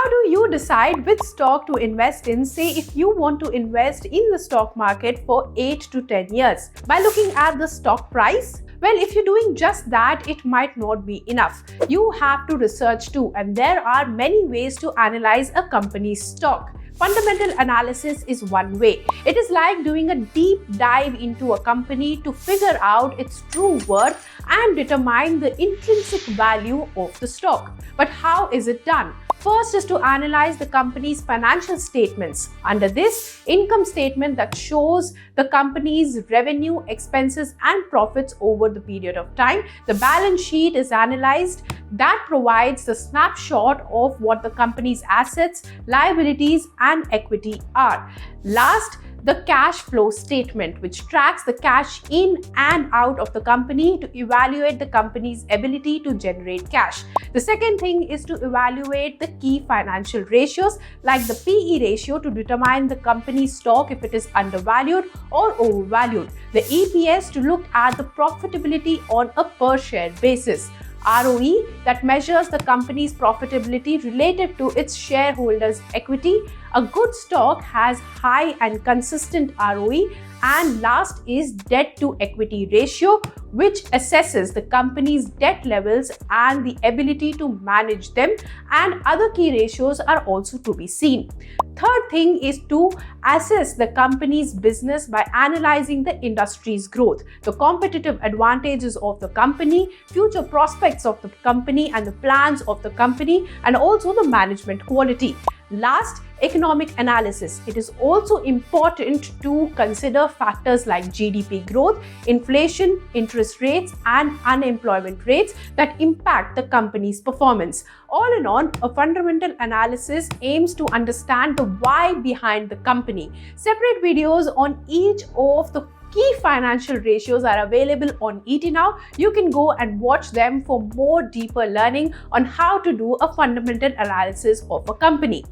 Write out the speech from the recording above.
How do you decide which stock to invest in, say if you want to invest in the stock market for 8 to 10 years? By looking at the stock price? Well, if you're doing just that, it might not be enough. You have to research too, and there are many ways to analyze a company's stock. Fundamental analysis is one way. It is like doing a deep dive into a company to figure out its true worth and determine the intrinsic value of the stock. But how is it done? First is to analyze the company's financial statements. Under this, income statement that shows the company's revenue, expenses, and profits over the period of time. The balance sheet is analyzed. That provides the snapshot of what the company's assets, liabilities, and equity are. Last, the cash flow statement, which tracks the cash in and out of the company to evaluate the company's ability to generate cash. The second thing is to evaluate the key financial ratios like the PE ratio to determine the company's stock if it is undervalued or overvalued. The EPS to look at the profitability on a per share basis. ROE that measures the company's profitability related to its shareholders' equity. A good stock has high and consistent ROE. And last is debt to equity ratio, which assesses the company's debt levels and the ability to manage them, and other key ratios are also to be seen. Third thing is to assess the company's business by analyzing the industry's growth, the competitive advantages of the company, future prospects of the company and the plans of the company, and also the management quality. Last, economic analysis. It is also important to consider factors like GDP growth, inflation, interest rates, and unemployment rates that impact the company's performance. All in all, a fundamental analysis aims to understand the why behind the company. Separate videos on each of the key financial ratios are available on ET Now. You can go and watch them for more deeper learning on how to do a fundamental analysis of a company.